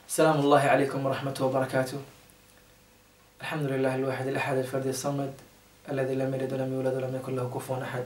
السلام الله عليكم ورحمة وبركاته. الحمد لله الواحد الأحد الفرد الصمد الذي لم يلد ولم يولد ولم يكن له كفوا أحد،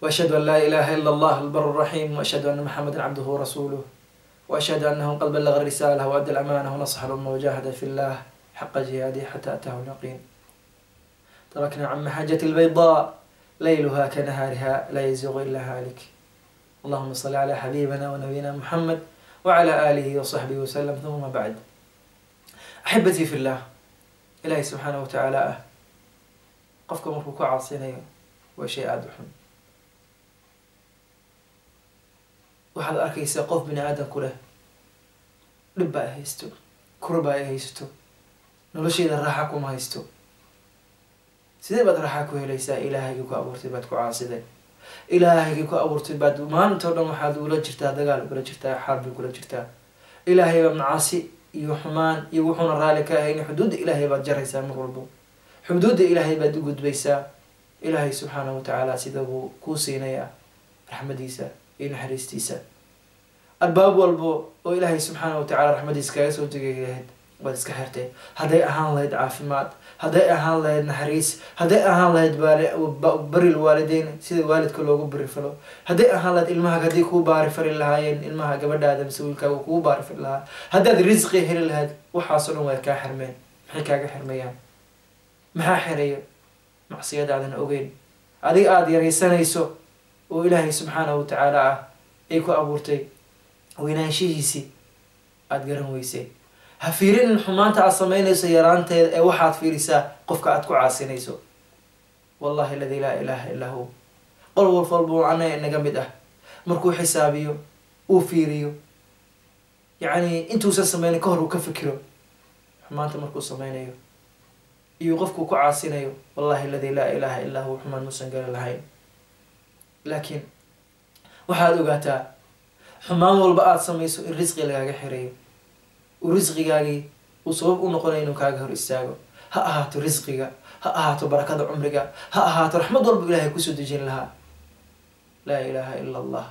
وأشهد أن لا إله إلا الله البر الرحيم، وأشهد أن محمدا عبده ورسوله، وأشهد أنه قد بلغ الرسالة وأدى الأمانة ونصح الأمة وجاهد في الله حق جهاده حتى أتاه اليقين. تركنا عن محجة البيضاء ليلها كنهارها لا يزيغ إلا هالك. اللهم صل على حبيبنا ونبينا محمد وعلى آله وصحبه وسلم. ثم بعد، أحبتي في الله، إلهي سبحانه وتعالى qofka markuu ku caasinayo waa shay aada u xun. waxaad arkaysaa qof bini aadanku leh dhib baa haysto, kurba ay haysto, nolosheeda raaxa kuma haysto. sidee baad raaxa ku helaysaa? ilaahaygi ku abuurtay baad ku caasiday. ilaahaygi ku abuurtay baad maanta o dhan waxaad ula jirtaa, dagaal ugula jirtaa, xarbi kula jirtaa. ilaahay baa macaasi iyo xumaan iyo wuxuuna raali ka ahayn xuduudda ilaahay baad jaraysaa. mar walbo xuduudda ilaahay baad u gudbaysaa. ilaahay subxaanahu watacaala sida buu kuu siinayaa raxmadiisa iyo naxariistiisa. albaab walbo oo ilaahay subxaanahu watacaala raxmadiisa kaga soo tegay lahayd waad iska xirtay. hadday ahaan lahayd caafimaad, hadday ahaan lahayd naxariis, hadday ahaan lahayd bari lwaalideyn sida waalidka loogu bari falo, hadday ahaan lahayd ilmahaga hadday kuu baari fari lahaayeen, ilmaha gabadhaada mise wiilkaaga kuu baari fari lahaa, haddaad risqi heli lahayd, waxaasoo dhan way kaa xirmeen. maxay kaaga xirmayaan? maxaa xirayo? macsiyadaadan ogeyn, adiga aada yaraysanayso oo ilaahay subxaanahu watacaala ay ku abuurtay weynaanshihiisii aada garan weysay. ha fiirinin xumaanta aad samaynayso yaraanteeda ee waxaad fiirisaa qofka aad ku caasinayso. wallahi aladi laa ilaaha illaa hu, qol walf walbo anaga inaga mid ah markuu xisaabiyo uu fiiriyo, yacni intuusan sameynin ka hor uu ka fikiro xumaanta markuu sameynayo iyo qofkuu ku caasinayo. wallahi aladi laa ilaaha illaa hu xumaan muusan gali lahayn. laakiin waxaad ogaataa xumaan walba aada samayso in risqi lagaaga xirayo, uu risqigaagii uu sabab u noqonayo inuu kaaga hor istaago. ha ahaato risqiga, ha ahaato barakada cumriga, ha ahaato raxmad walba ilaahay kusoo dejin lahaa. laa ilaaha ila allah.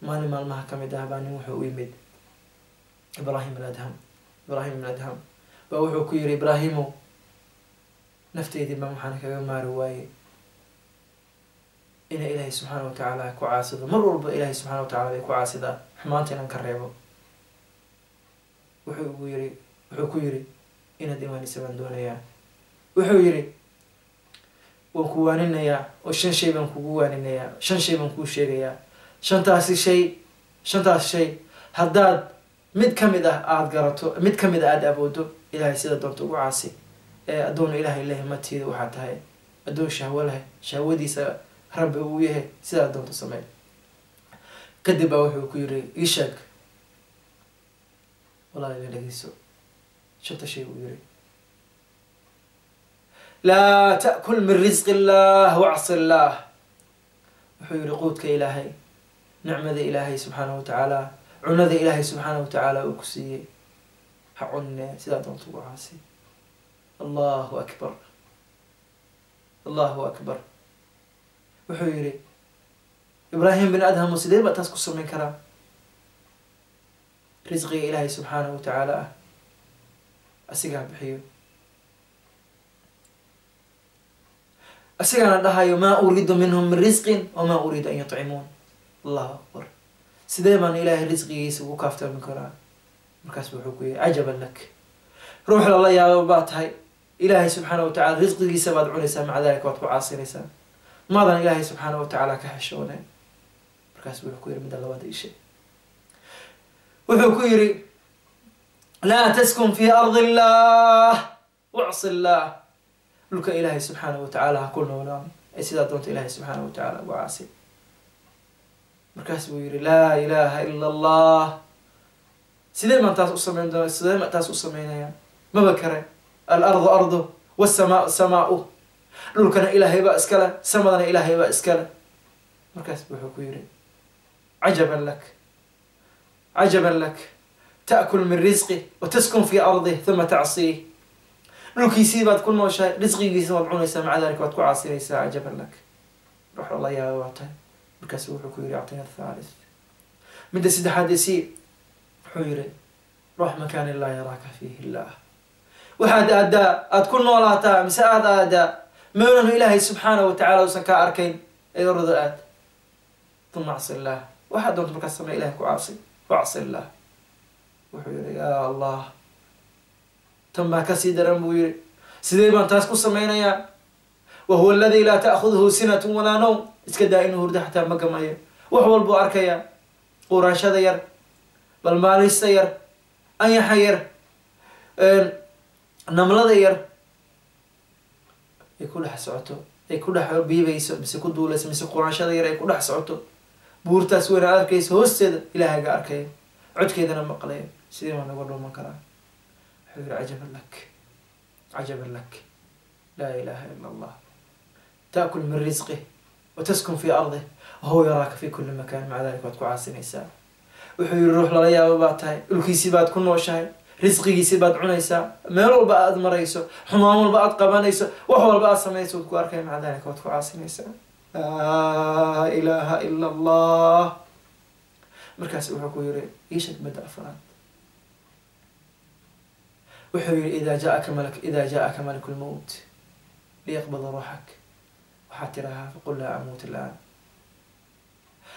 maalin maalmaha ka mid ah baa nin wuxuu u yimid ibraahim aladham baa wuxuu ku yiri, ibraahimow, nafteydii baa waxaan kaga maari waaye ina ilaahay subxaana watacaala ku caasido. mar walba ilaahay subxana watacala bay ku caasidaa, xumaanta inaan ka reebo. wuxuu ku yiri inaad imaanisa baan doonayaa. wuxuu yiri waan ku waaninayaa oo 5 shay baan kugu waaninayaa, 5 shay baan kuu sheegayaa. shantaas shay haddaad mid kamid ah aada garato, mid kamid ah aada awoodo, ilaahay sida doonta ugu caasi. ee addoon ilaahay leh matiida waxaa tahay addoon shahwo leh, shahwadiisa rabbi uu yahay, sidaa doonta samey. kadib baa wuxuu ku yiri ii sheeg. walaal iga dhegeyso 5 shay uu yiri. laa ta'kul min risqi illah wacsi illah. wuxuu yiri quudka ilaahay, nicmada ilaahay subxaanahu watacaala, cunada ilaahay subxaanahu watacaala uu ku siiyey ha cunne, sidaa doonta ugu caasi. allahu akbar, allahu akbar. wuxuu yiri ibraahim bin adham sidee baa taas ku samayn karaa? risqiga ilaahay subxaanahu watacaala asigaa bixiyo, asigaana dhahayo maa uriidu minhum min risqin wamaa uriidu an yutcimuun. allahu akbar. sidee baan ilaahay risqigiisa ugu kaaftoomi karaa? markaas wuxuu ku yiri cajaban lak, ruux lala yaabo baa tahay. ilaahay subxaana watacaala risqigiisa baad cunaysaa, maca dalika waad ku caasinaysaa. maadan ilaahay subxaana watacaala ka xishooneyn. markaas wuxuu ku yiri midda labada ishe. wuxuu ku yiri laa taskun fi ardi illah wacsi illah. dhulka ilaahay subxaanahu watacaala ha ku noolaan ee sidaa doonta ilaahay subxaanahu watacaala ugu caasi. markaas buu yiri laa ilaaha ila allah. sidee maan taas u samayn doona? sidee ma taas u sameynaya? maba kare. alardu ardu wasamaau samaau. dhulkana ilaahay baa iskale, samadana ilaahay baa iskale. markaas wuxuu ku yiri cajaban lak, cajaban lak ta'kul min risqi wataskun fi ardih thuma tacsiih. dhulkiisii baad ku nooshahay, risqigiisa waad cunaysaa, maca dalika waad ku caasinaysaa. cajaban lak, ruux lala yaaba waa tahay. markaas wuxuu ku yiri actina thalith. midda saddexaad sii wuxuu yiri روح مكان لا يراك فيه الله waxaad aadaa aad ku noolaataa mise aad aadaa meelanu ilaahay subxaanahu watacaala uusan kaa arkayn ee orada aad uma acsi illaah waxaad doonta markaas samee ilahay ku caasi wacsi illaah wuxuu yihi yaa allah tan baa kasii daran buu yihi sidee baan taas ku samaynayaa wahuwa aladii laa ta'khuduhu sinatun walaa nawm iska daa inuu hurdo xataa ma gamayo wax walbuu arkayaa quraanshada yar balmaalista yar anyaxa yar namlada yar ay ku dhex socoto ay ku dhex biibayso mise ku duulayso mise quraanshada yar ay ku dhex socoto buurtaas weyn aad arkayso hoosteeda ilaahay ga arkayo codkeedana maqlayo sidee baan naga dhuuman karaa wuxuu yihi cajaban lak laa ilaha ila allah taakul min risqih wataskun fii ardih wahuwa yaraaka fi kuli makan maca dalika waad ku caasinaysaa wuxuu yihi ruux lala yaabo baad tahay dhulkiisii baad ku nooshahay risqigiisii baad cunaysaa meel walba aad marayso xumaan walba aad qabanayso wax walba aad samayso waad ku arkay maca dalika waad ku caasinaysaa laa ilaha ila allah markaas wuxuu ku yihi iishag midda afraad wuxuu yihi ida jaaka malaku lmowt liyaqbada ruuxak waxaad tirahaa faqul laa amuut ilaan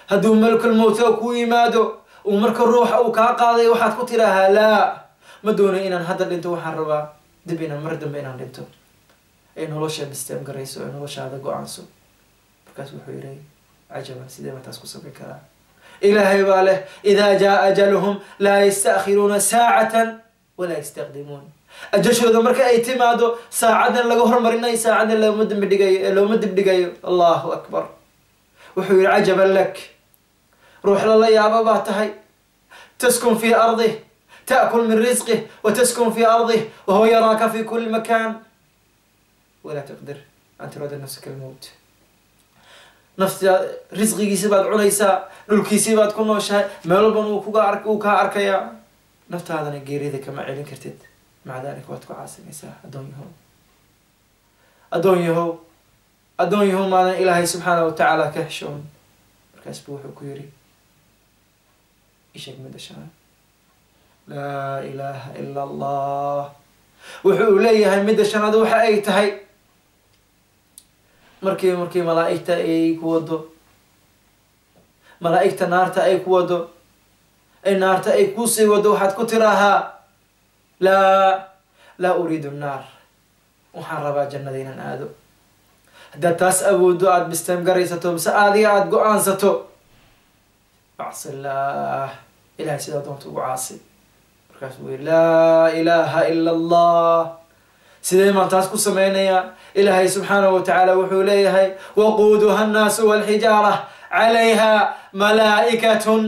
hadduu malakulmowt ku yimaado uu marka ruuxa uu kaa qaaday waxaad ku tirahaa laa ma doono inaan hadda dhinto waxaan rabaa dib inaan mar dambe inaan dhinto ay nolosha bisteem garayso ay noloshaada go-aanso markaas wuxuu yihi cajaban sidee baa taas ku samayn karaa ilaahay baa leh idaa jaa ajaluhum laa yasta'khiruuna saacatan walaa yastaqdimuun ajashooda marka ay timaado saacadan laga hormarinayo saacadan looma dibdhigayo allahu akbar wuxuu yihi cajaban lak ruux lala yaabo baa tahay taskun fii ardih ta'kul min risqih wataskun fii ardih wahuwa yaraaka fi kuli makan walaa taqdir an turada nafsaka almowt nafta risqigiisi baad cunaysaa dhulkiisii baad ku nooshahay meel walban uu kaa arkayaa naftaadana geerida kama celin kartid maca dalika waad ku caasinaysaa addoon yahow maadan ilaahay subxaanahu watacaala ka heshoon markaas buu wuxuu ku yihi isheg midda shanaad laa ilaha ila allah wuxuu leeyahay midda shanaad waxa ay tahay markii malaaigta ay ku wado malaaigta naarta ay ku wado ay naarta ay kusii wado waxaad ku tiraahaa laa uriidu nnaar waxaan rabaa jannada inaan aado haddaad taas awoodo aada bisteem garaysato mise adiga aada go-aansato acsi illaah ilahay sidaa doonta ugu caasi markaas buu yihi laa ilaha ila allah sidee maan taas ku samaynayaa ilaahay subxaanahu watacaala wuxuu leeyahay waquuduha annaasu walxijaara calayha malaa'ikatun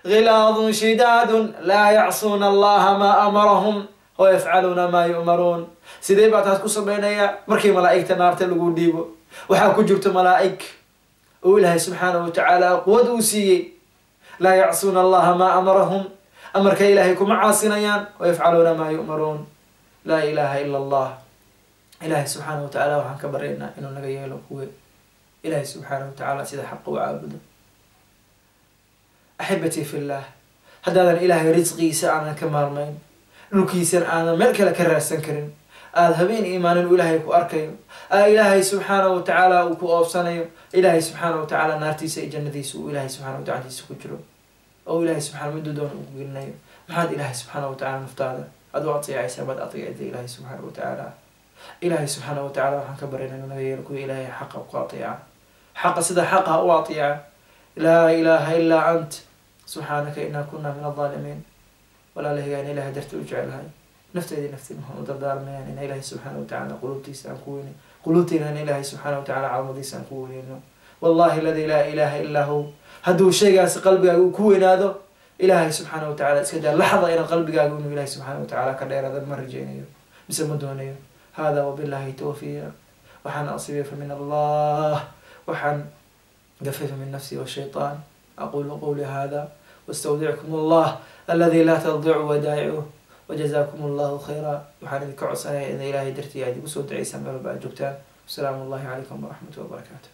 غلاظ شداد لا يعصون الله ما أمرهم ويفعلون ما يؤمرون sidee baa taas ku samaynayaa markii malaa'igta naarta lagu dhiibo waxaa ku jirto malaa'ig oo ilaahay subxaanahu watacaala quwad uu siiyey laa yacsuuna allaha maa amarahum amarka ilaahay kuma caasinayaan wayafcaluuna maa yu'maruun laa ilaha ila allah ilaahay subxaanahu watacaala waxaan ka baryaynaa inuu naga yeelo kuwe ilaahay subxaanahu watacaala sida xaqa u caabudo axibatii fi llah haddaadan ilaahay risqigiisa aanan ka maarmayn dhulkiisan aanan meel kale ka raadsan karin aada habeen iimaanin uu ilaahay ku arkayo ilaahay subxaanahu watacaala uu ku oobsanayo ilaahay subxaanahu watacaala naartiisa iyo jannadiisa uu ilaahay subxanahu watacaladiisa ku jiro oo ilaahay subxana miduu doona uu ku gelinayo maxaad ilaahay subxaanahu watacaala naftaada aad u ateecaysaa baad ateecda ilaahay subxaanahu watacaala ilaahay subxaanahu watacaala waxaan ka baryana inuu naga yeelo kuwa ilaahay xaqa ku ateeca xaqa sida xaqa u ateeca laa ilaaha ilaa ant subxaanaka inaa kunaa min aldaalimiin walaalahigaan ilahay darti u jecelhay nafteedii naftiin waxaan u dardaarmayaan ina ilaahay subxaana watacaala quluubtiisa aan ku weyne quluubtiinana ilaahay subxaana watacaala calamadiisa aan ku weyneyno wallahi aladi laa ilaha illaa hu hadduu shaygaasi qalbigaaga uu ku weynaado ilaahay subxaana watacaala iska daa laxda ina qalbigaaga inuu ilaahay subxaana watacaala ka dheerada ma rajeynayo mise ma doonayo hada wabillahi tawfiiq waxaan asiibay fa min allah waxaan gafay fa min nafsi washaytaan aqulu qawli hada واستودعكم الله الذي لا تضيع ودائعه وجزاكم الله خيرا وحان idinka codsanaya in ilaahay dartii aad igu soo duceysaan meel walba aad joogtaan wasalaamu allahi calaykum waraxmatullahi wabarakaatu